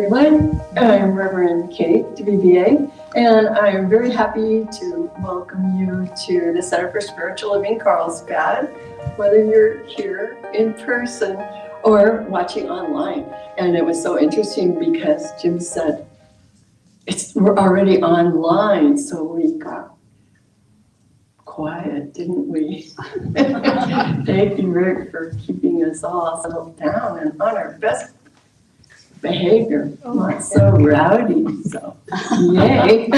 everyone. I'm Reverend Kate, WBA, and I am very happy to welcome you to the Center for Spiritual Living Carlsbad, whether you're here in person or watching online. And it was so interesting because Jim said, we're already online, so we got quiet, didn't we? Thank you, Rick, for keeping us all settled down and on our best behavior, not so rowdy, so yay.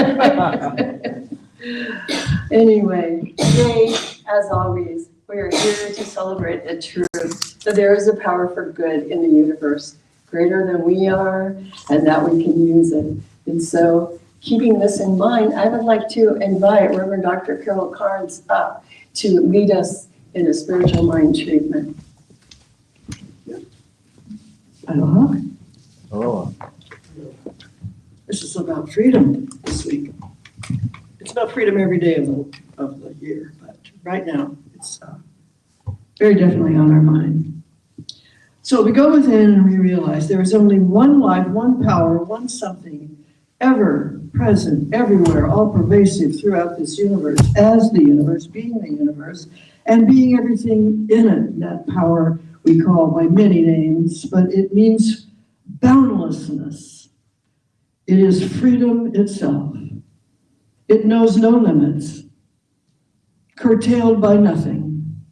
Anyway, today, as always, we are here to celebrate the truth that there is a power for good in the universe, greater than we are, and that we can use it. And so, keeping this in mind, I would like to invite Reverend Dr. Carol Carnes up to lead us in a spiritual mind treatment. Aloha. Oh. This is about freedom this week. It's about freedom every day of the year, but right now it's very definitely on our mind. So we go within and we realize there is only one life, one power, one something, ever present, everywhere, all pervasive throughout this universe, as the universe, being the universe, and being everything in it. That power we call by many names, but it means boundlessness. It is freedom itself. It knows no limits, curtailed by nothing,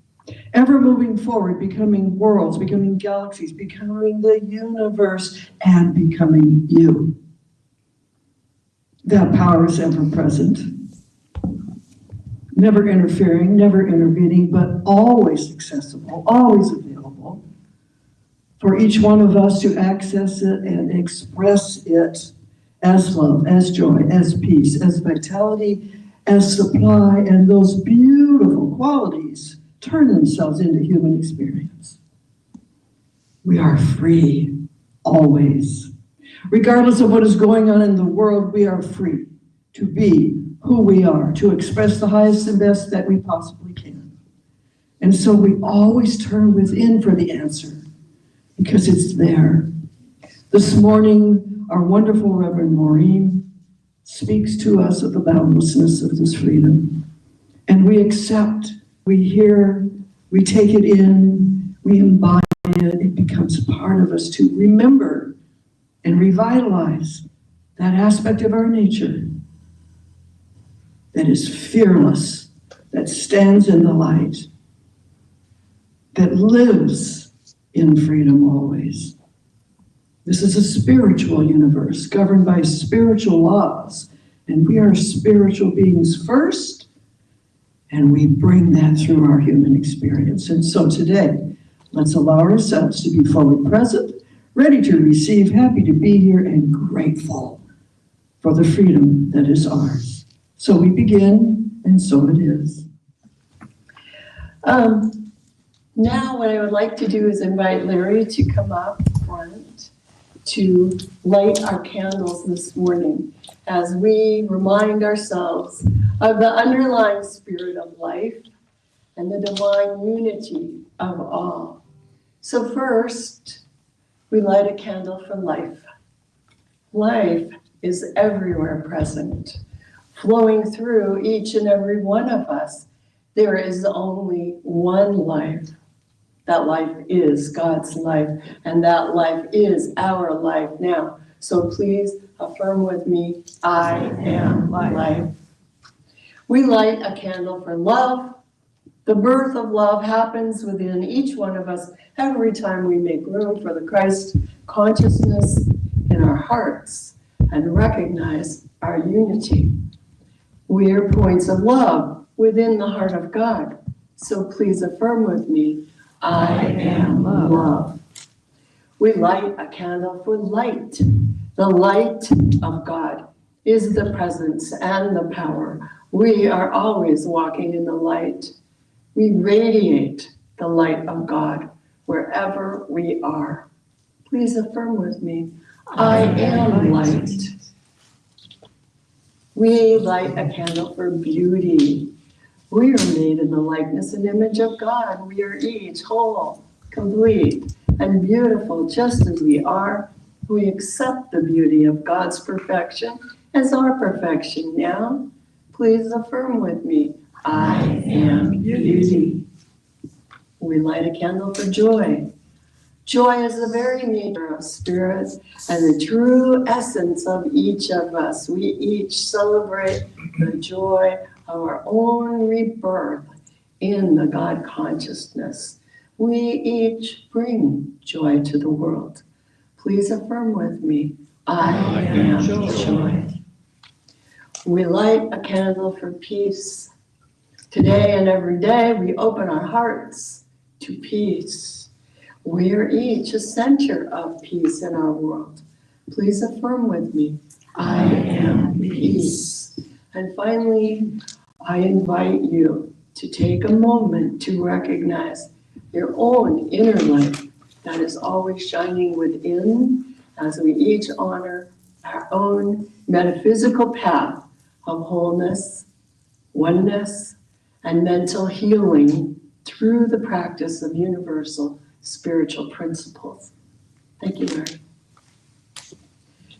ever moving forward, becoming worlds, becoming galaxies, becoming the universe, and becoming you. That power is ever present, never interfering, never intervening, but always accessible, always available for each one of us to access it and express it as love, as joy, as peace, as vitality, as supply, and those beautiful qualities turn themselves into human experience. We are free, always. Regardless of what is going on in the world, we are free to be who we are, to express the highest and best that we possibly can. And so we always turn within for the answer, because it's there. This morning, our wonderful Reverend Maurene speaks to us of the boundlessness of this freedom. And we accept, we hear, we take it in, we embody it. It becomes part of us to remember and revitalize that aspect of our nature that is fearless, that stands in the light, that lives in freedom always. This is a spiritual universe governed by spiritual laws, and we are spiritual beings first, and we bring that through our human experience. And so today, let's allow ourselves to be fully present, ready to receive, happy to be here, and grateful for the freedom that is ours. So we begin, and so it is. Now what I would like to do is invite Larry to come up front to light our candles this morning as we remind ourselves of the underlying spirit of life and the divine unity of all. So first, we light a candle for life. Life is everywhere present, flowing through each and every one of us. There is only one life. That life is God's life, and that life is our life now. So please affirm with me, I am life. We light a candle for love. The birth of love happens within each one of us every time we make room for the Christ consciousness in our hearts and recognize our unity. We are points of love within the heart of God. So please affirm with me, I am love. We light a candle for light. The light of God is the presence and the power. We are always walking in the light. We radiate the light of God wherever we are. Please affirm with me, I am light. We light a candle for beauty. We are made in the likeness and image of God. We are each whole, complete, and beautiful just as we are. We accept the beauty of God's perfection as our perfection. Now, please affirm with me, I am beauty. We light a candle for joy. Joy is the very nature of spirit and the true essence of each of us. We each celebrate the joy of our own rebirth in the God consciousness. We each bring joy to the world. Please affirm with me, I am joy. We light a candle for peace. Today and every day, we open our hearts to peace. We are each a center of peace in our world. Please affirm with me, I am peace. And finally, I invite you to take a moment to recognize your own inner light that is always shining within as we each honor our own metaphysical path of wholeness, oneness, and mental healing through the practice of universal spiritual principles. Thank you, Mary.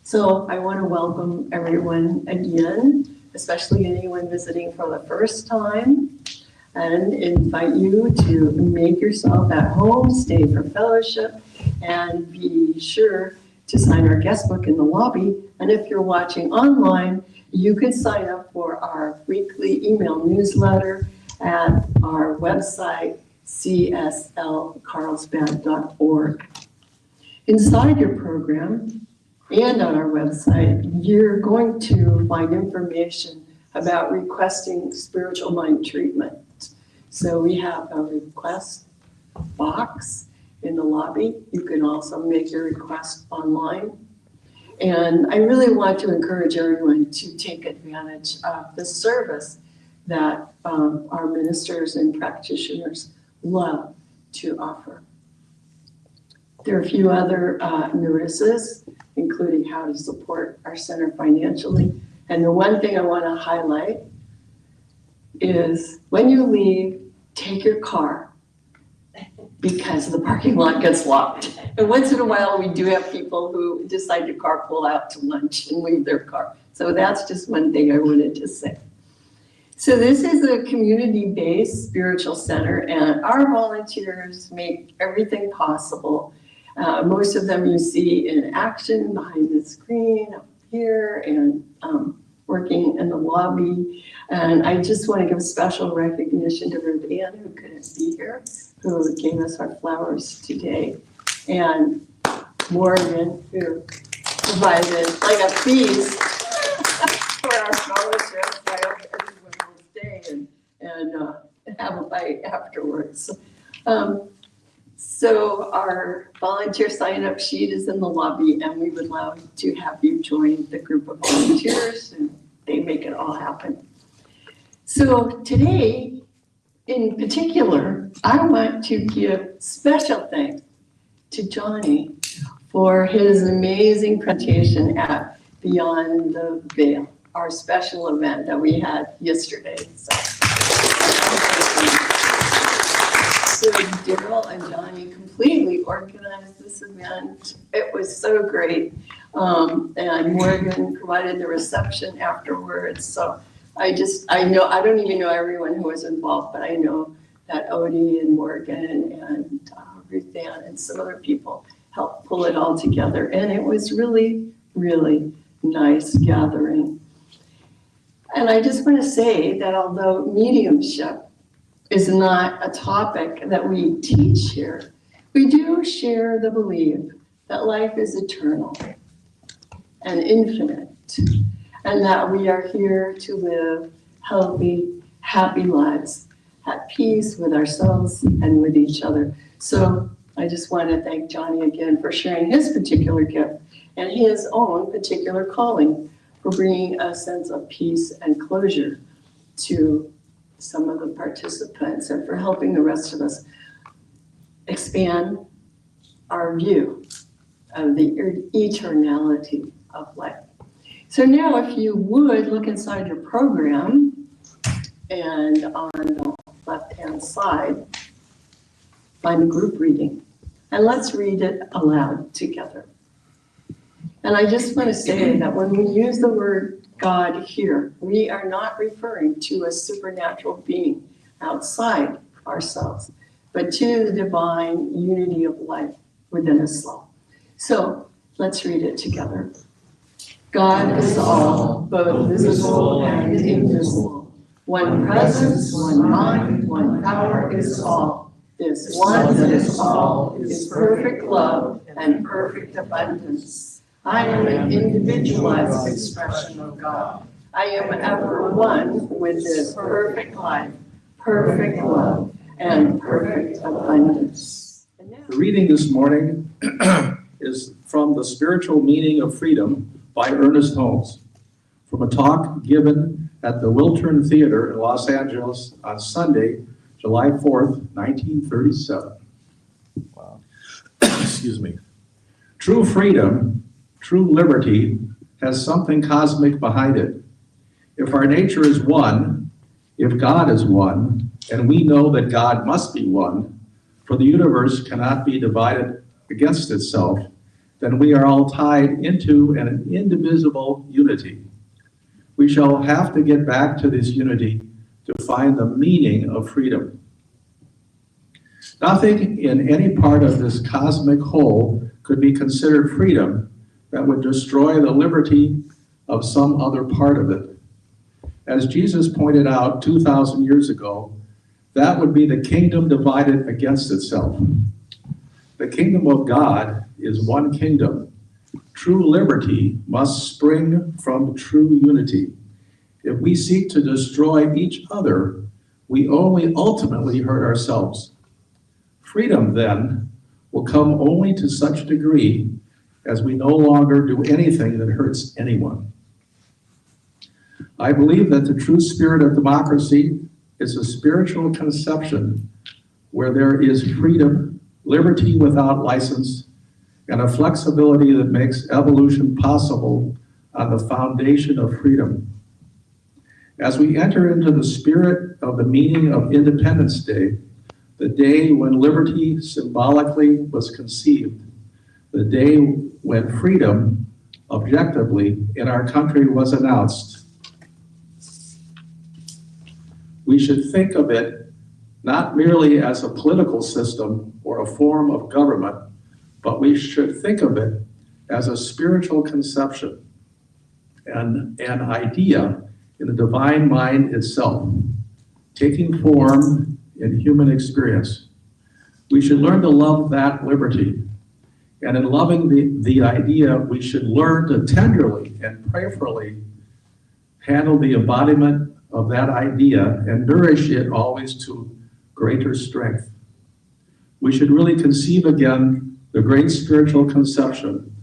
So I want to welcome everyone again, especially anyone visiting for the first time, and invite you to make yourself at home, stay for fellowship, and be sure to sign our guest book in the lobby. And if you're watching online, you can sign up for our weekly email newsletter at our website, cslcarlsbad.org. Inside your program and on our website, you're going to find information about requesting spiritual mind treatment. So we have a request box in the lobby. You can also make your request online. And I really want to encourage everyone to take advantage of the service that our ministers and practitioners love to offer. There are a few other notices, including how to support our center financially. And the one thing I want to highlight is when you leave, take your car, because the parking lot gets locked. And once in a while, we do have people who decide to carpool out to lunch and leave their car. So that's just one thing I wanted to say. So this is a community-based spiritual center, and our volunteers make everything possible. Most of them you see in action behind the screen up here and working in the lobby. And I just want to give special recognition to Ruth Ann, who couldn't be here, who gave us our flowers today, and Maurene, who provided like a feast for our fellowship. I hope everyone will stay and have a bite afterwards. So our volunteer sign-up sheet is in the lobby, and we would love to have you join the group of volunteers, and they make it all happen. So today, in particular, I want to give special thanks to Johnny for his amazing presentation at Beyond the Veil, our special event that we had yesterday. So Daryl and Johnny completely organized this event. It was so great. And Morgan provided the reception afterwards. So I don't even know everyone who was involved, but I know that Odie and Morgan and Ruth Ann and some other people helped pull it all together. And it was really, really nice gathering. And I just want to say that although mediumship is not a topic that we teach here, we do share the belief that life is eternal and infinite, and that we are here to live healthy, happy lives at peace with ourselves and with each other. So I just want to thank Johnny again for sharing his particular gift and his own particular calling for bringing a sense of peace and closure to some of the participants and for helping the rest of us expand our view of the eternality of life. So now if you would look inside your program, and on the left-hand side, find a group reading. And let's read it aloud together. And I just want to say that when we use the word God here, we are not referring to a supernatural being outside ourselves, but to the divine unity of life within us all. So let's read it together. God is all, both visible and invisible. One presence, one mind, one power is all. This one that is all is perfect love and perfect abundance. I am an individualized expression of God. I am ever one with this perfect life, perfect love, and perfect abundance. The reading this morning is from The Spiritual Meaning of Freedom by ErnestHolmes, from a talk given at the Wiltern Theater in Los Angeles on Sunday, July 4th, 1937. Wow. Excuse me. True freedom, true liberty, has something cosmic behind it. If our nature is one, if God is one, and we know that God must be one, for the universe cannot be divided against itself, then we are all tied into an indivisible unity. We shall have to get back to this unity to find the meaning of freedom. Nothing in any part of this cosmic whole could be considered freedom that would destroy the liberty of some other part of it. As Jesus pointed out 2,000 years ago, that would be the kingdom divided against itself. The kingdom of God is one kingdom. True liberty must spring from true unity. If we seek to destroy each other, we only ultimately hurt ourselves. Freedom, then, will come only to such degree as we no longer do anything that hurts anyone. I believe that the true spirit of democracy is a spiritual conception where there is freedom, liberty without license, and a flexibility that makes evolution possible on the foundation of freedom. As we enter into the spirit of the meaning of Independence Day, the day when liberty symbolically was conceived, the day when freedom, objectively, in our country was announced, we should think of it not merely as a political system or a form of government, but we should think of it as a spiritual conception and an idea in the divine mind itself, taking form in human experience. We should learn to love that liberty. And in loving the idea, we should learn to tenderly and prayerfully handle the embodiment of that idea and nourish it always to greater strength. We should really conceive again the great spiritual conception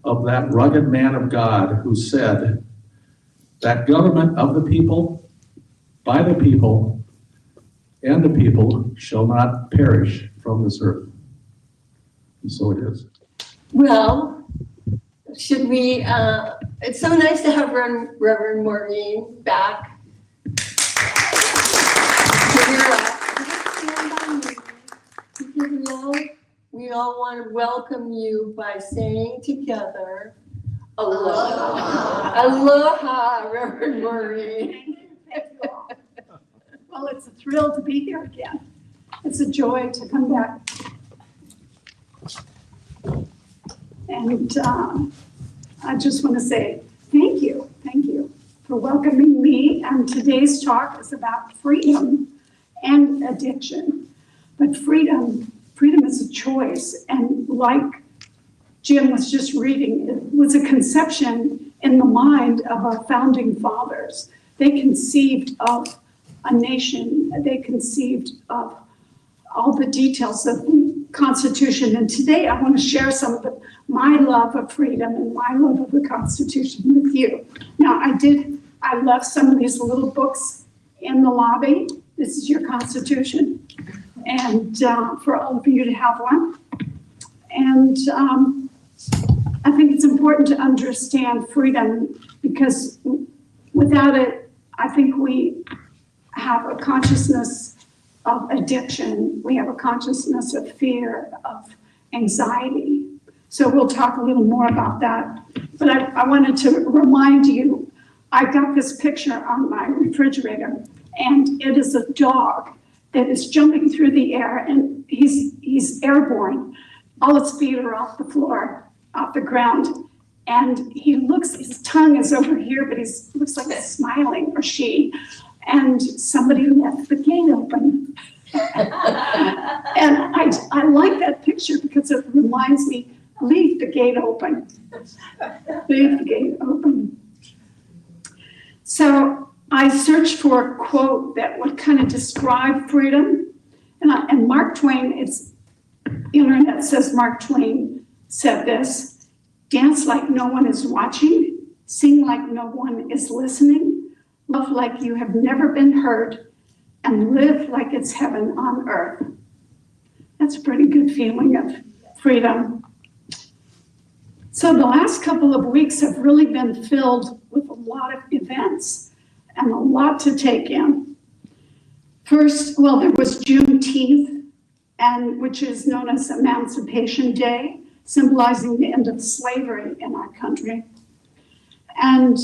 of that rugged man of God who said, that government of the people, by the people, and the people shall not perish from this earth. And so it is. Well, should we, it's so nice to have Reverend Maurene back. We all want to welcome you by saying together, aloha. Aloha, Reverend Maurene. Thank you all. Well, it's a thrill to be here again. It's a joy to come back. And I just want to say thank you for welcoming me. And today's talk is about freedom and addiction. But freedom is a choice. And like Jim was just reading, it was a conception in the mind of our founding fathers. They conceived of a nation. They conceived of all the details of the Constitution. And today I want to share some of my love of freedom and my love of the Constitution with you. Now, I left some of these little books in the lobby. This is your Constitution. And for all of you to have one. And I think it's important to understand freedom because without it, I think we have a consciousness of addiction. We have a consciousness of fear, of anxiety. So we'll talk a little more about that. But I wanted to remind you, I got this picture on my refrigerator, and it is a dog that is jumping through the air, and he's airborne. All its feet are off the floor, off the ground. And he looks, his tongue is over here, but he looks like he's smiling, or she. And somebody left the gate open. And I like that picture because it reminds me, leave the gate open. Leave the gate open. So I searched for a quote that would kind of describe freedom. And Mark Twain, internet says Mark Twain said this: dance like no one is watching, sing like no one is listening, love like you have never been hurt, and live like it's heaven on earth. That's a pretty good feeling of freedom. So the last couple of weeks have really been filled with a lot of events and a lot to take in. First, well, there was Juneteenth, which is known as Emancipation Day, symbolizing the end of slavery in our country. And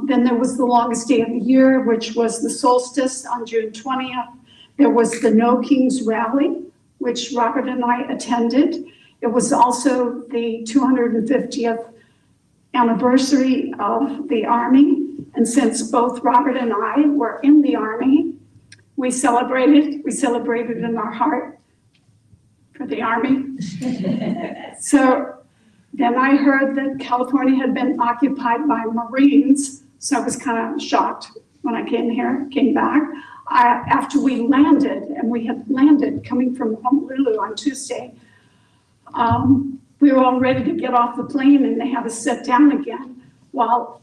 then there was the longest day of the year, which was the solstice on June 20th. There was the No Kings Rally, which Robert and I attended. It was also the 250th anniversary of the Army. And since both Robert and I were in the Army, we celebrated in our heart for the Army. So then I heard that California had been occupied by Marines, so I was kind of shocked when I came back. After we landed, and we had landed coming from Honolulu on Tuesday, we were all ready to get off the plane, and they had us sit down again while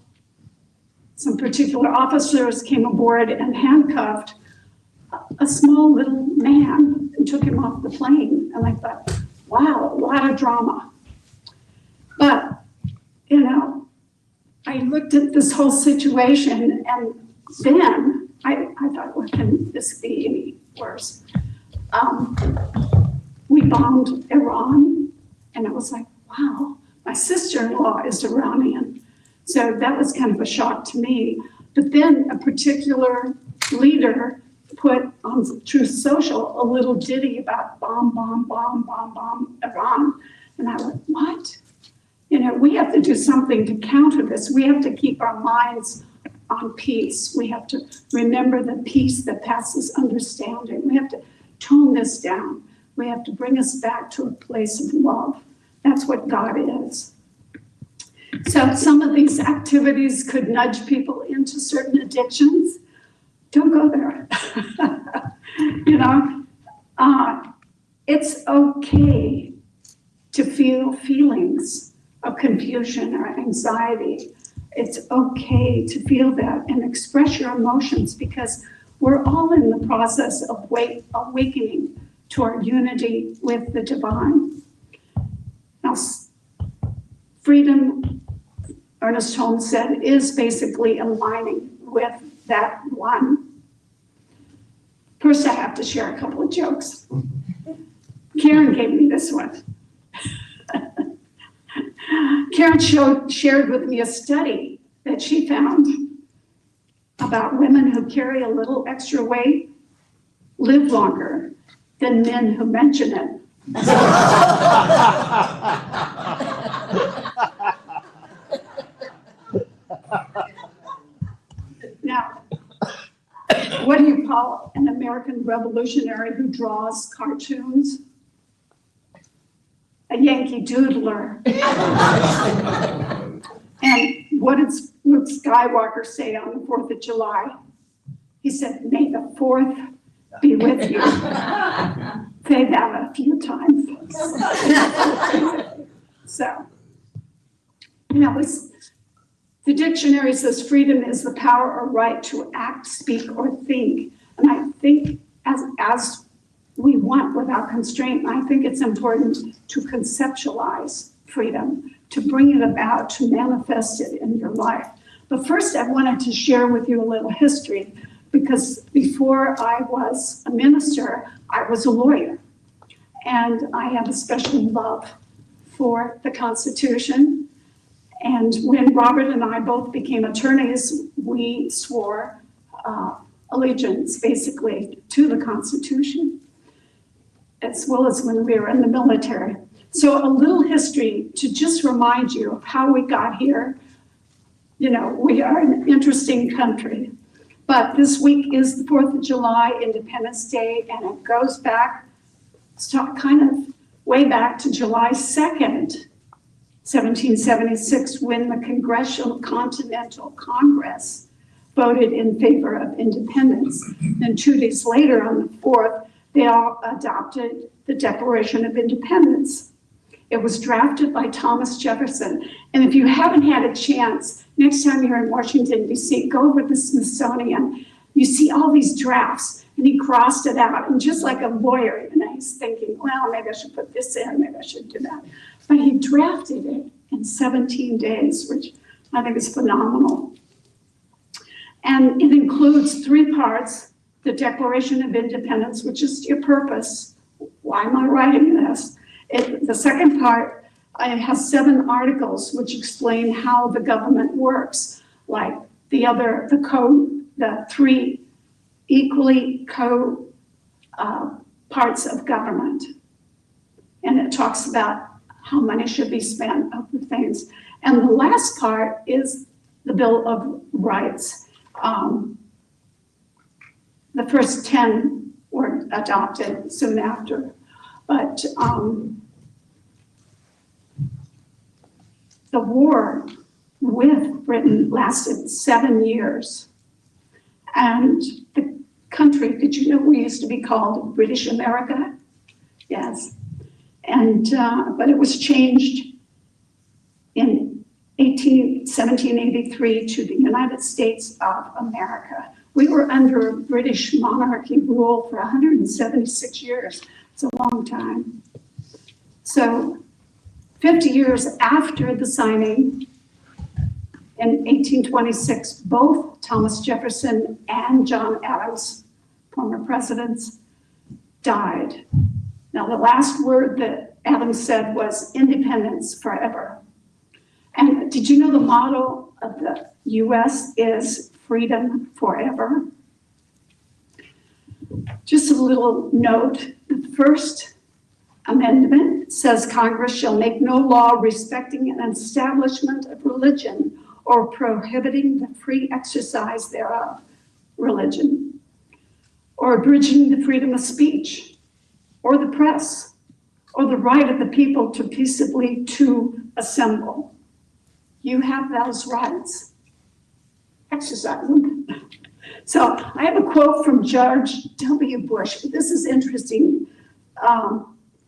some particular officers came aboard and handcuffed a small little man and took him off the plane. And I thought, wow, a lot of drama. But, I looked at this whole situation, and then I thought, what can this be any worse? We bombed Iran, and I was like, wow, my sister-in-law is Iranian. So that was kind of a shock to me. But then a particular leader put on Truth Social a little ditty about bomb, Iran. And I went, what? We have to do something to counter this. We have to keep our minds on peace. We have to remember the peace that passes understanding. We have to tone this down. We have to bring us back to a place of love. That's what God is. So some of these activities could nudge people into certain addictions. Don't go there. It's okay to feel feelings of confusion or anxiety. It's okay to feel that and express your emotions, because we're all in the process of awakening to our unity with the divine. Now, freedom, ErnestHolmes said, is basically aligning with that one. First, I have to share a couple of jokes. Karen gave me this one. Karen shared with me a study that she found about women who carry a little extra weight live longer than men who mention it. Now, what do you call an American revolutionary who draws cartoons? A Yankee doodler. And what did Luke Skywalker say on the 4th of July? He said, "May the 4th be with you." Say that a few times. So, the dictionary says freedom is the power or right to act, speak, or think. And I think as we want without constraint, I think it's important to conceptualize freedom, to bring it about, to manifest it in your life. But first, I wanted to share with you a little history, because before I was a minister, I was a lawyer. And I have a special love for the Constitution And when Robert and I both became attorneys, we swore allegiance basically to the Constitution, as well as when we were in the military. So a little history to just remind you of how we got here. You know, we are an interesting country. But this week is the 4th of July, Independence Day, and it goes back, kind of way back to July 2nd, 1776, when the Congressional Continental Congress voted in favor of independence. Then 2 days later, on the 4th, they all adopted the Declaration of Independence. It was drafted by Thomas Jefferson. And if you haven't had a chance, next time you're in Washington, D.C., go over to the Smithsonian. You see all these drafts, and he crossed it out. And just like a lawyer, you know, he's thinking, well, maybe I should put this in, maybe I should do that. But he drafted it in 17 days, which I think is phenomenal. And it includes 3 parts: the Declaration of Independence, which is your purpose. Why am I writing this? The second part has 7 articles which explain how the government works, like the 3 equally parts of government. And it talks about how money should be spent on things. And the last part is the Bill of Rights. The first 10 were adopted soon after. But the war with Britain lasted 7 years. And the country, did you know we used to be called British America? Yes. And, but it was changed in 1783 to the United States of America. We were under British monarchy rule for 176 years. It's a long time. So 50 years after the signing, in 1826, both Thomas Jefferson and John Adams, former presidents, died. Now, the last word that Adams said was independence forever. And did you know the motto of the US is freedom forever? Just a little note, the First Amendment says Congress shall make no law respecting an establishment of religion or prohibiting the free exercise thereof, religion, or abridging the freedom of speech, or the press, or the right of the people to peaceably to assemble. You have those rights. Exercise them. So I have a quote from George W. Bush. This is interesting.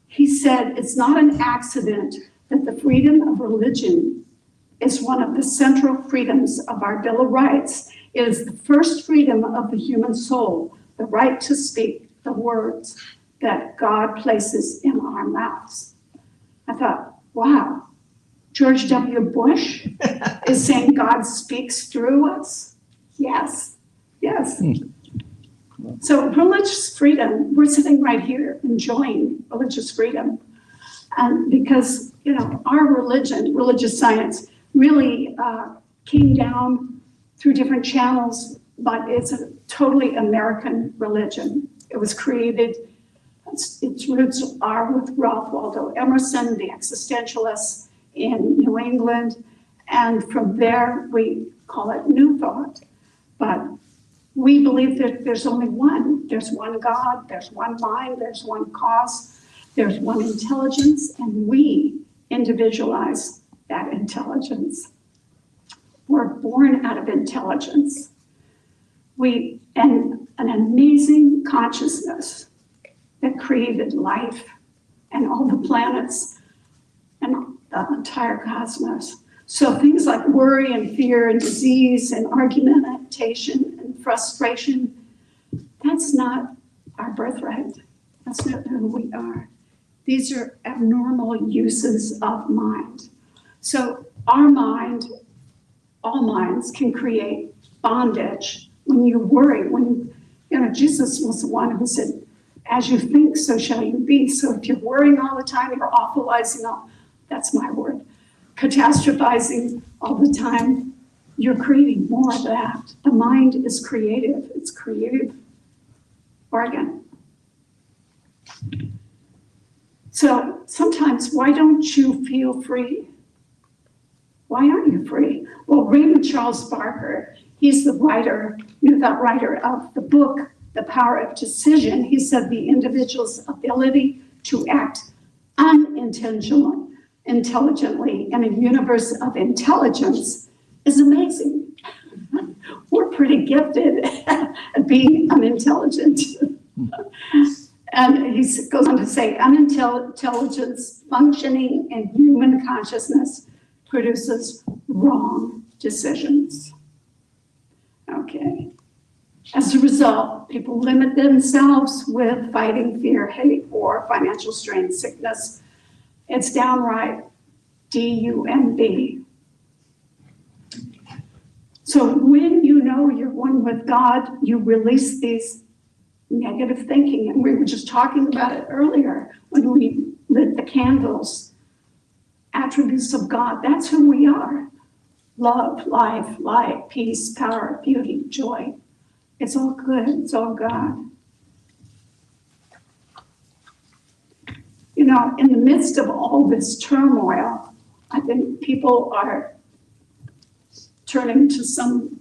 He said, "It's not an accident that the freedom of religion is one of the central freedoms of our Bill of Rights. It is the first freedom of the human soul, the right to speak the words that God places in our mouths." I thought, wow, George W. Bush is saying God speaks through us? Yes, yes. So religious freedom, we're sitting right here enjoying religious freedom. And because, you know, our religion, religious science, really came down through different channels, but it's a totally American religion. It was created, its roots are with Ralph Waldo Emerson, the existentialists in New England, and from there we call it New Thought. But we believe that there's only one. There's one God, there's one mind, there's one cause, there's one intelligence, and we individualize that intelligence. We're born out of intelligence. And an amazing consciousness that created life and all the planets and the entire cosmos. So things like worry and fear and disease and argumentation and frustration, that's not our birthright. That's not who we are. These are abnormal uses of mind. So our mind, all minds can create bondage when you worry, when, you know, Jesus was the one who said, as you think, so shall you be. So if you're worrying all the time, you're awfulizing all, that's my word, catastrophizing all the time, you're creating more of that. The mind is creative. It's creative organ. So sometimes, why don't you feel free? Why aren't you free? Well, Raymond Charles Barker, he's the writer, New Thought writer of the book, The Power of Decision. He said the individual's ability to act intelligently in a universe of intelligence is amazing. We're pretty gifted at being unintelligent. And he goes on to say, unintelligence functioning in human consciousness produces wrong decisions. Okay. As a result, people limit themselves with fighting fear, hate, or financial strain, sickness. It's downright DUMB. So when you know you're one with God, you release these negative thinking. And we were just talking about it earlier when we lit the candles. Attributes of God, that's who we are. Love, life, light, peace, power, beauty, joy. It's all good, it's all God. You know, in the midst of all this turmoil, I think people are turning to some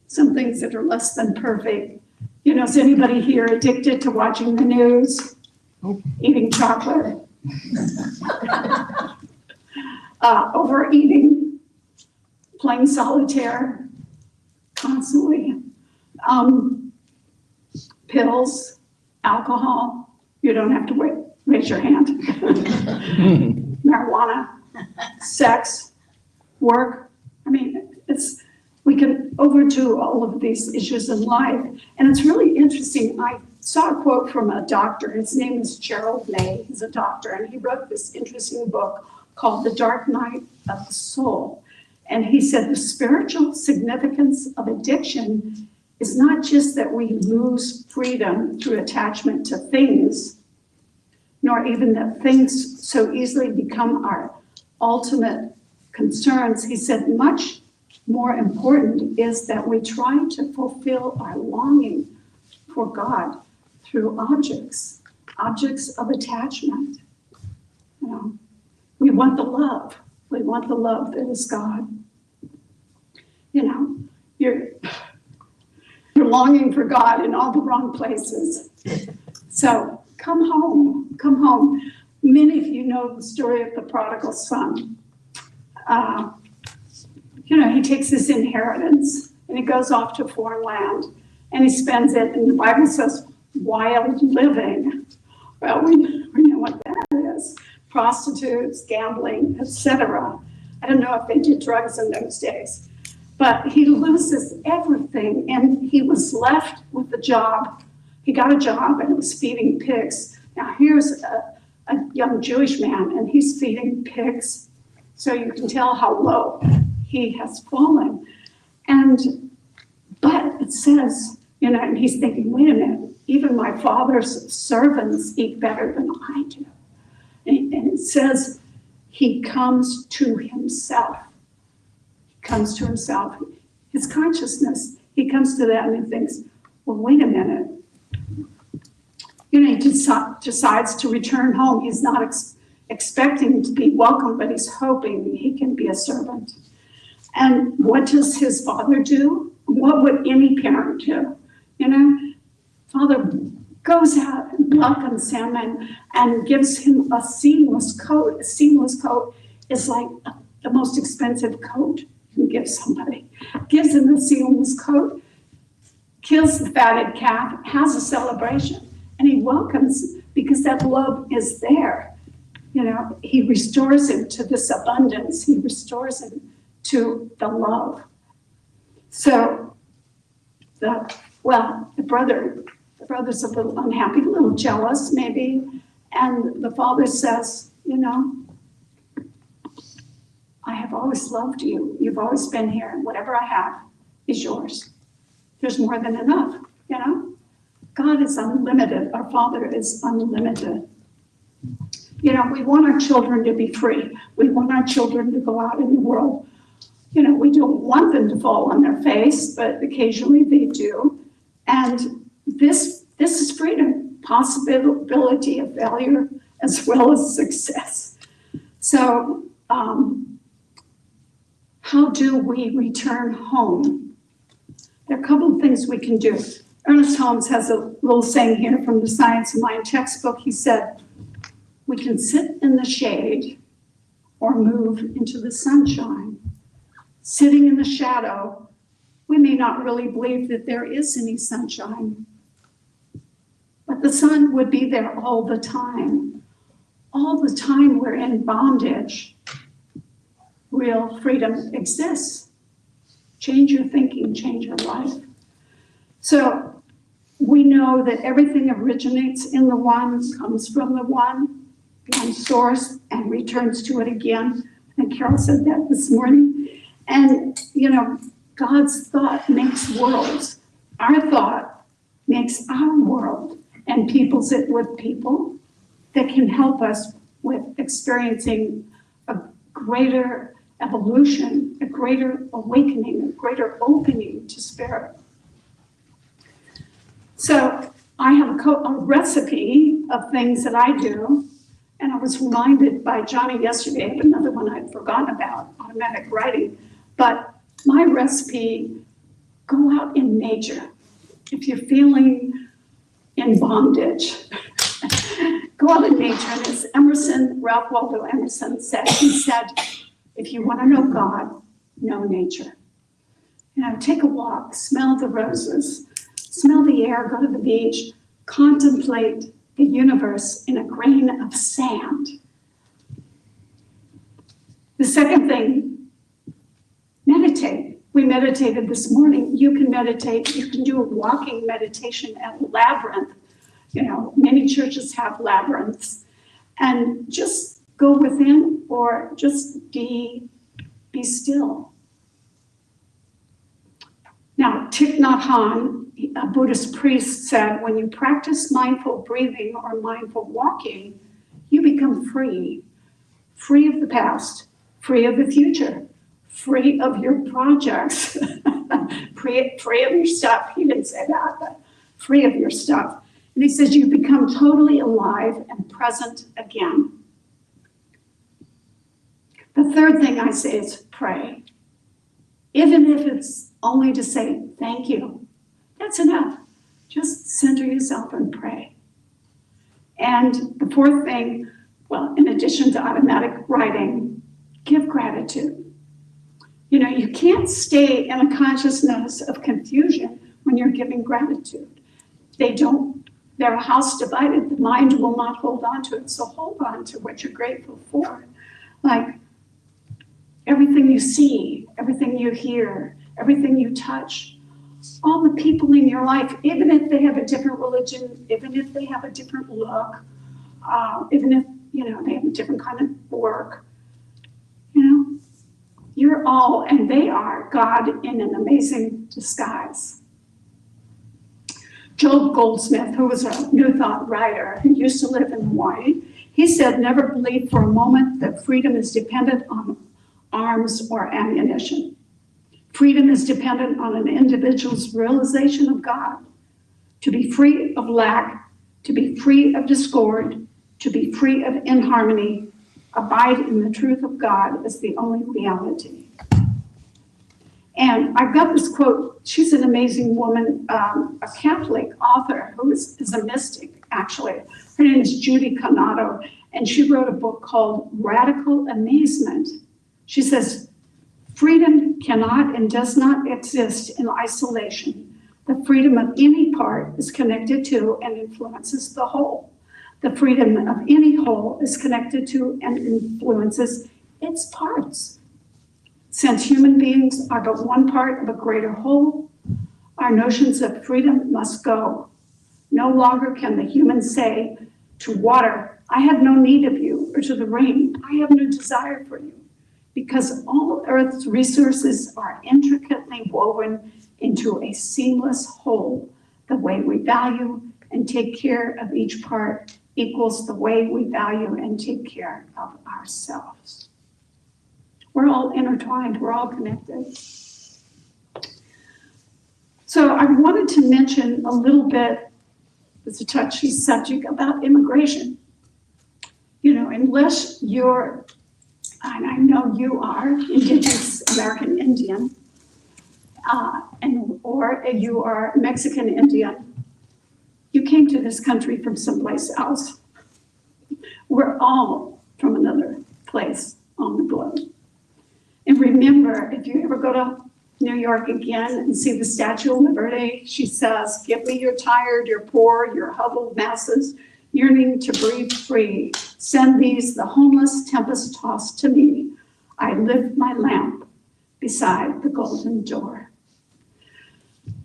things that are less than perfect. You know, is anybody here addicted to watching the news? Eating chocolate? Overeating? Playing solitaire? Constantly? Pills? Alcohol? You don't have to raise your hand. Marijuana? Sex? Work? I mean, we can overdo all of these issues in life. And it's really interesting. I saw a quote from a doctor. His name is Gerald May. He's a doctor, and he wrote this interesting book called The Dark Night of the Soul. And he said the spiritual significance of addiction is not just that we lose freedom through attachment to things, nor even that things so easily become our ultimate concerns. He said much more important is that we try to fulfill our longing for God through objects of attachment. You know, we want the love. We want the love that is God. You know, you're longing for God in all the wrong places. So come home, come home. Many of you know the story of the prodigal son. You know, he takes his inheritance and he goes off to a foreign land and he spends it, and the Bible says, wild living. Well, we know what that is. Prostitutes, gambling, etc. I don't know if they did drugs in those days, but he loses everything, and he was left with a job. He got a job and it was feeding pigs. Now here's a young Jewish man and he's feeding pigs. So you can tell how low he has fallen. But it says, you know, and he's thinking, wait a minute, even my father's servants eat better than I do. And it says he comes to himself. He comes to himself. His consciousness, he comes to that and he thinks, well, wait a minute. You know, he decides to return home. He's not expecting to be welcomed, but he's hoping he can be a servant. And what does his father do? What would any parent do? You know, father goes out and welcomes him and gives him a seamless coat. A seamless coat is like the most expensive coat you can give somebody. Gives him a seamless coat, kills the fatted calf, has a celebration, and he welcomes because that love is there. You know, he restores him to this abundance. He restores him to the love. So the brother's a little unhappy, a little jealous maybe, and the father says, you know, I have always loved you. You've always been here, and whatever I have is yours. There's more than enough, you know? God is unlimited. Our Father is unlimited. You know, we want our children to be free. We want our children to go out in the world. You know, we don't want them to fall on their face, but occasionally they do. And this is freedom, possibility of failure as well as success. So, how do we return home? There are a couple of things we can do. ErnestHolmes has a little saying here from the Science of Mind textbook. He said, we can sit in the shade or move into the sunshine. Sitting in the shadow, we may not really believe that there is any sunshine, but the sun would be there all the time. All the time we're in bondage, real freedom exists. Change your thinking, change your life. So we know that everything originates in the one, comes from the one source, and returns to it again. And Carol said that this morning. And, you know, God's thought makes worlds. Our thought makes our world and peoples it with people that can help us with experiencing a greater evolution, a greater awakening, a greater opening to spirit. So I have a recipe of things that I do, and I was reminded by Johnny yesterday of another one I'd forgotten about, automatic writing. But my recipe, go out in nature. If you're feeling in bondage, go out in nature. And as Ralph Waldo Emerson said, he said, if you want to know God, know nature. You know, take a walk, smell the roses, smell the air, go to the beach, contemplate the universe in a grain of sand. The second thing, meditate. We meditated this morning. You can meditate. You can do a walking meditation at Labyrinth. You know, many churches have labyrinths. And just go within or just be still. Now, Thich Nhat Hanh, a Buddhist priest, said, when you practice mindful breathing or mindful walking, you become free. Free of the past, free of the future, free of your projects, free of your stuff. He didn't say that, but free of your stuff. And he says you become totally alive and present again. The third thing I say is pray. Even if it's only to say thank you, that's enough. Just center yourself and pray. And the fourth thing, well, in addition to automatic writing, give gratitude. You know, you can't stay in a consciousness of confusion when you're giving gratitude. They're a house divided. The mind will not hold on to it. So hold on to what you're grateful for. Like everything you see, everything you hear, everything you touch, all the people in your life, even if they have a different religion, even if they have a different look, even if, you know, they have a different kind of work, you know, you're all, and they are, God in an amazing disguise. Joel Goldsmith, who was a New Thought writer who used to live in Hawaii, he said, never believe for a moment that freedom is dependent on arms or ammunition. Freedom is dependent on an individual's realization of God. To be free of lack, to be free of discord, to be free of inharmony, abide in the truth of God is the only reality. And I've got this quote. She's an amazing woman, a Catholic author who is a mystic, actually. Her name is Judy Conato, and she wrote a book called Radical Amazement. She says, freedom cannot and does not exist in isolation. The freedom of any part is connected to and influences the whole. The freedom of any whole is connected to and influences its parts. Since human beings are but one part of a greater whole, our notions of freedom must go. No longer can the human say to water, I have no need of you, or to the rain, I have no desire for you, because all Earth's resources are intricately woven into a seamless whole. The way we value and take care of each part equals the way we value and take care of ourselves. We're all intertwined, we're all connected. So I wanted to mention a little bit, it's a touchy subject, about immigration. You know, unless you're, and I know you are, Indigenous American Indian, or you are Mexican Indian, you came to this country from someplace else. We're all from another place on the globe. And remember, if you ever go to New York again and see the Statue of Liberty, she says, "Give me your tired, your poor, your huddled masses, yearning to breathe free. Send these, the homeless, tempest-tossed to me. I lift my lamp beside the golden door."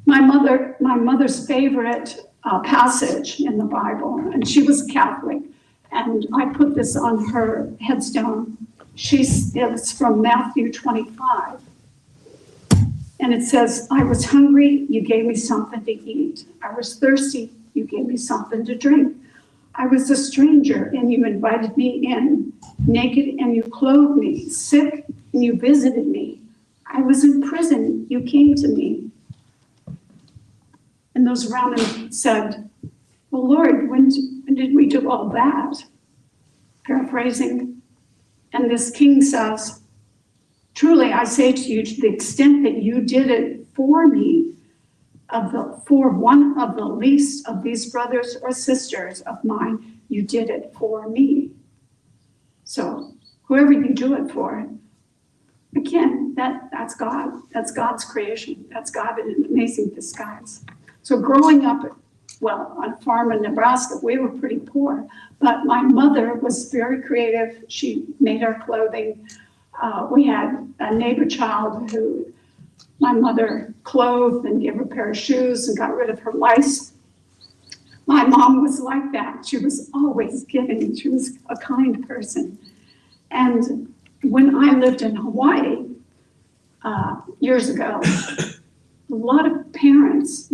My mother's favorite passage in the Bible, and she was Catholic, and I put this on her headstone. It's from Matthew 25. And it says, "I was hungry, you gave me something to eat. I was thirsty, you gave me something to drink. I was a stranger and you invited me in. Naked and you clothed me. Sick and you visited me. I was in prison, you came to me." And those around him said, "Well, Lord, when did we do all that?" Paraphrasing. And this king says, "Truly I say to you, to the extent that you did it for me, for one of the least of these brothers or sisters of mine, you did it for me." So whoever you do it for, again, that's God. That's God's creation. That's God in an amazing disguise. So growing up, well, on a farm in Nebraska, we were pretty poor, but my mother was very creative. She made our clothing. We had a neighbor child who my mother clothed and gave her a pair of shoes and got rid of her lice. My mom was like that. She was always giving. She was a kind person. And when I lived in Hawaii years ago, a lot of parents,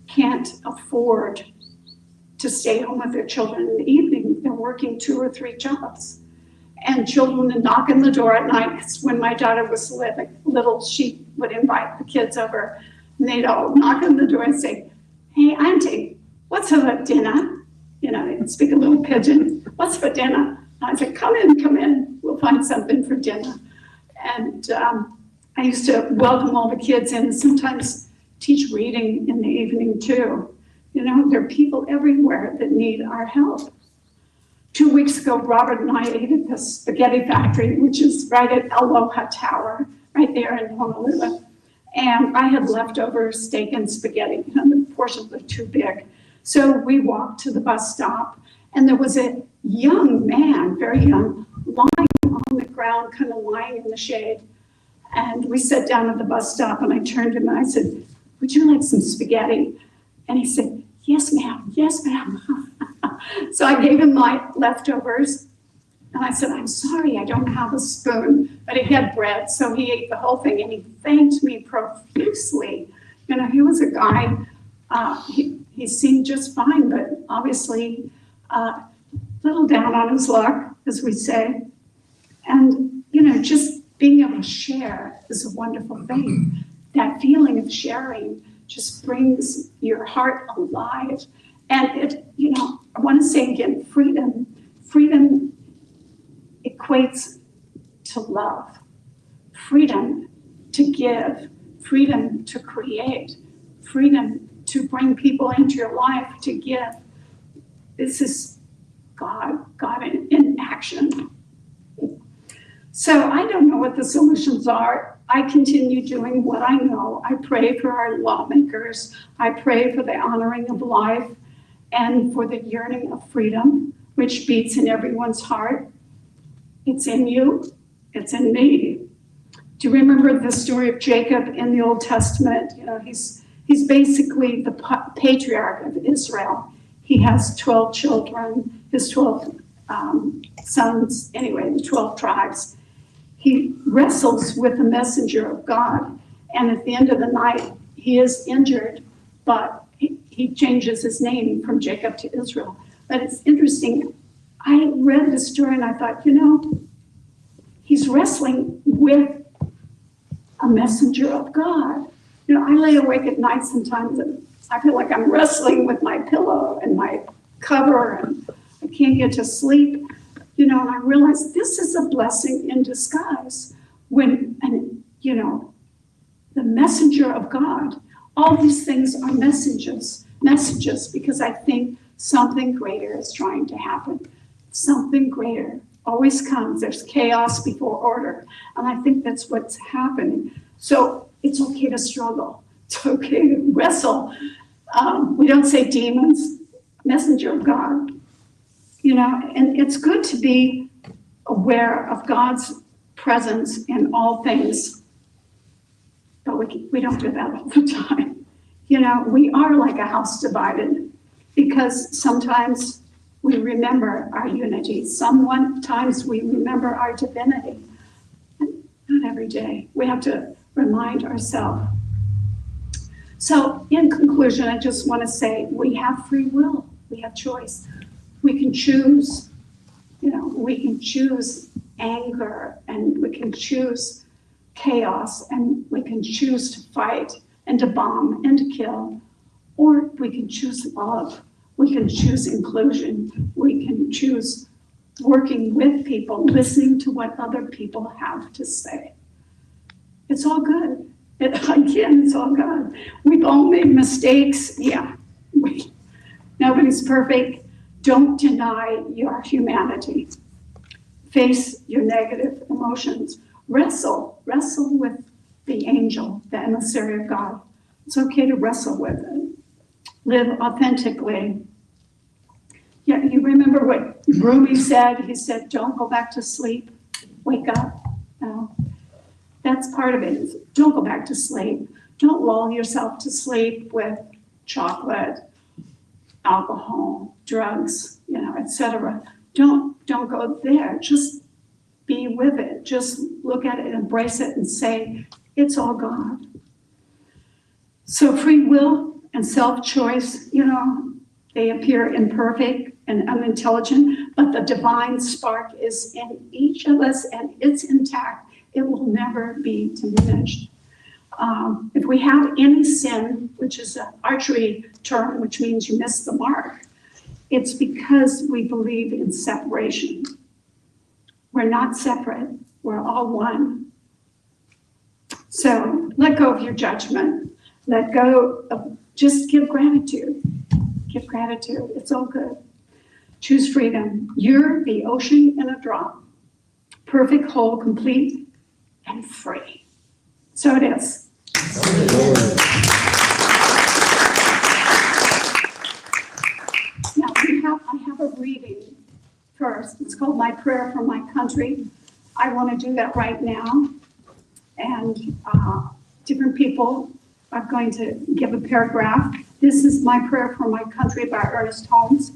can't afford to stay home with their children in the evening. They're working 2 or 3 jobs. And children would knock on the door at night, because when my daughter was little, she would invite the kids over, and they'd all knock on the door and say, "Hey, Auntie, what's for dinner?" They'd speak a little pidgin. "What's for dinner?" I said, come in, we'll find something for dinner. And I used to welcome all the kids in, sometimes teach reading in the evening too. There are people everywhere that need our help. 2 weeks ago, Robert and I ate at the Spaghetti Factory, which is right at Aloha Tower, right there in Honolulu. And I had leftover steak and spaghetti, the portions were too big. So we walked to the bus stop, and there was a young man, very young, lying on the ground, kind of lying in the shade. And we sat down at the bus stop, and I turned to him and I said, "Would you like some spaghetti?" And he said, "Yes, ma'am, yes, ma'am." So I gave him my leftovers, and I said, "I'm sorry, I don't have a spoon," but he had bread, so he ate the whole thing, and he thanked me profusely. He was a guy, he seemed just fine, but obviously a little down on his luck, as we say. And, just being able to share is a wonderful thing. That feeling of sharing just brings your heart alive. And I want to say again, freedom equates to love, freedom to give, freedom to create, freedom to bring people into your life to give. This is God in action. So I don't know what the solutions are. I continue doing what I know. I pray for our lawmakers. I pray for the honoring of life and for the yearning of freedom, which beats in everyone's heart. It's in you, it's in me. Do you remember the story of Jacob in the Old Testament? He's basically the patriarch of Israel. He has 12 children, his 12 sons, anyway, the 12 tribes. He wrestles with the messenger of God, and at the end of the night, he is injured, but he changes his name from Jacob to Israel. But it's interesting. I read the story and I thought, he's wrestling with a messenger of God. I lay awake at night sometimes and I feel like I'm wrestling with my pillow and my cover and I can't get to sleep. And I realize this is a blessing in disguise when, the messenger of God, all these things are messages, because I think something greater is trying to happen. Something greater always comes. There's chaos before order. And I think that's what's happening. So it's okay to struggle. It's okay to wrestle. We don't say demons, messenger of God. And it's good to be aware of God's presence in all things. But we don't do that all the time. We are like a house divided because sometimes we remember our unity. Sometimes we remember our divinity. And not every day. We have to remind ourselves. So in conclusion, I just want to say we have free will. We have choice. We can choose, we can choose anger and we can choose chaos and we can choose to fight and to bomb and to kill, or we can choose love. We can choose inclusion. We can choose working with people, listening to what other people have to say. It's all good. It's all God. We've all made mistakes. Yeah, nobody's perfect. Don't deny your humanity. Face your negative emotions. Wrestle with the angel, the emissary of God. It's okay to wrestle with it. Live authentically. Yeah, you remember what Rumi said? He said, don't go back to sleep. Wake up. No. That's part of it. Is don't go back to sleep. Don't lull yourself to sleep with chocolate, alcohol, drugs, etc. Don't go there. Just be with it. Just look at it, embrace it, and say, it's all God. So free will and self-choice, they appear imperfect and unintelligent, but the divine spark is in each of us and it's intact. It will never be diminished. If we have any sin, which is an archery term, which means you miss the mark, it's because we believe in separation. We're not separate. We're all one. So let go of your judgment. Let go of, just give gratitude. Give gratitude. It's all good. Choose freedom. You're the ocean in a drop. Perfect, whole, complete, and free. So it is. Now I have a reading first. It's called My Prayer for My Country. I want to do that right now. And different people are going to give a paragraph. This is My Prayer for My Country by ErnestHolmes.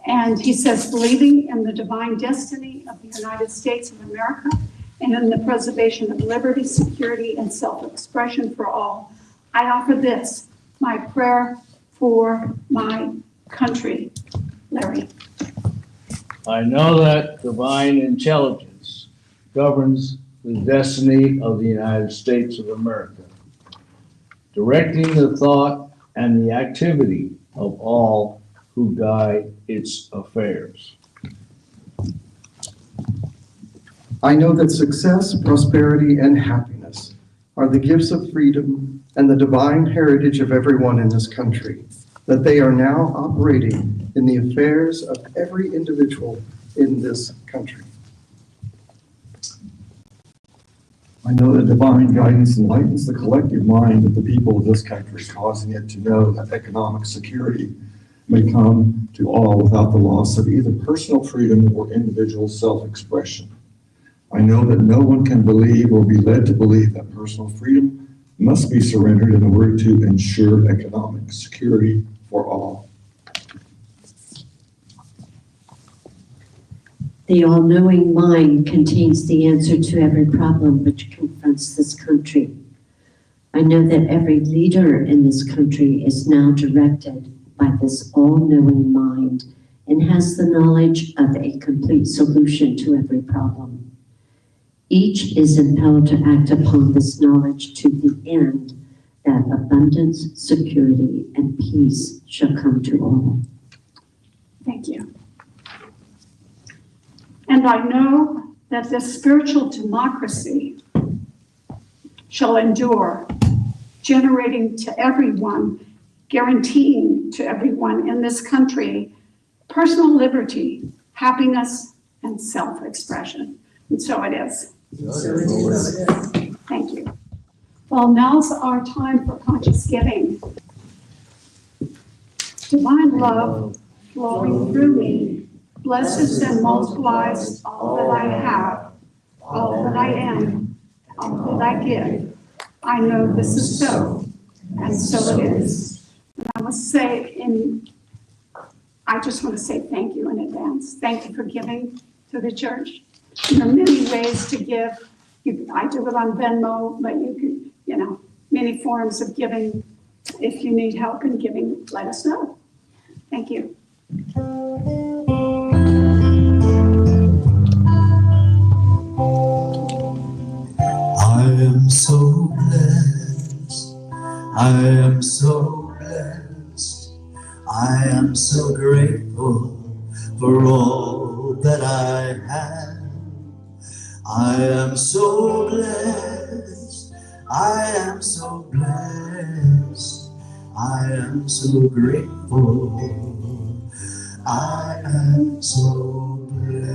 And he says, believing in the divine destiny of the United States of America and in the preservation of liberty, security, and self-expression for all, I offer this, my prayer for my country. Larry. I know that divine intelligence governs the destiny of the United States of America, directing the thought and the activity of all who guide its affairs. I know that success, prosperity, and happiness are the gifts of freedom and the divine heritage of everyone in this country, that they are now operating in the affairs of every individual in this country. I know that divine guidance enlightens the collective mind of the people of this country, causing it to know that economic security may come to all without the loss of either personal freedom or individual self-expression. I know that no one can believe or be led to believe that personal freedom must be surrendered in order to ensure economic security for all. The all-knowing mind contains the answer to every problem which confronts this country. I know that every leader in this country is now directed by this all-knowing mind and has the knowledge of a complete solution to every problem. Each is impelled to act upon this knowledge to the end that abundance, security, and peace shall come to all. Thank you. And I know that this spiritual democracy shall endure, generating to everyone, guaranteeing to everyone in this country personal liberty, happiness, and self-expression. And so it is. Thank you. Well, now's our time for conscious giving. Divine love flowing through me blesses and multiplies all that I have, all that I am, all that I give. I know this is so, and so it is. And I just want to say thank you in advance. Thank you for giving to the church. There are many ways to give. I do it on Venmo, but you can, many forms of giving. If you need help in giving, let us know. Thank you. I am so blessed. I am so blessed. I am so grateful for all that I have. I am so blessed. I am so blessed. I am so grateful. I am so blessed.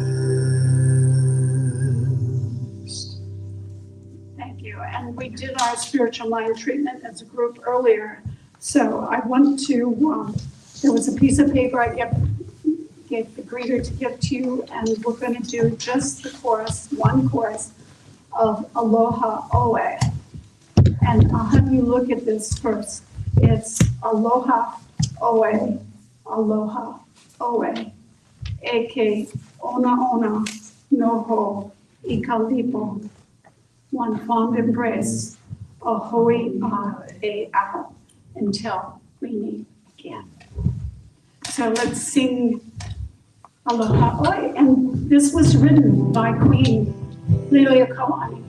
Thank you. And we did our spiritual mind treatment as a group earlier. So I want to, there was a piece of paper I gave the greeter to give to you, and we're going to do just the chorus, one chorus of Aloha Oe. And I'll have you look at this first. It's Aloha Oe, Aloha Oe, Eke Ona Ona Noho Ikalipo, one fond embrace, Ahoi A E Ao, until we meet again. So let's sing Aloha Oe, and this was written by Queen Liliuokalani.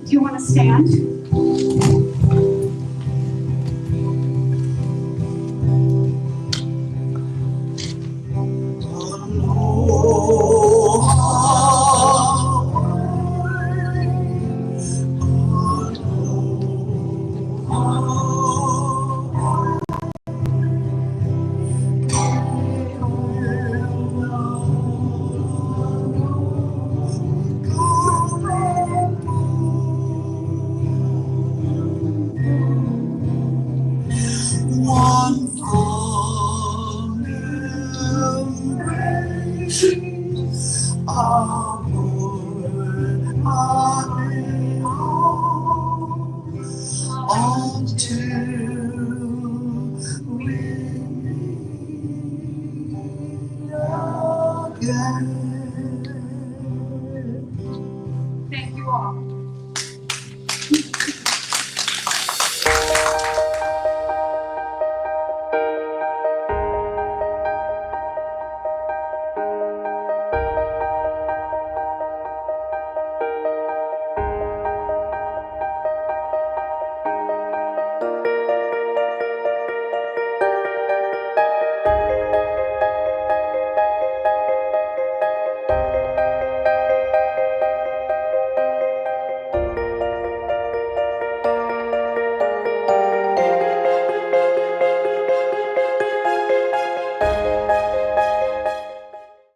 Do you want to stand? One fond embrace.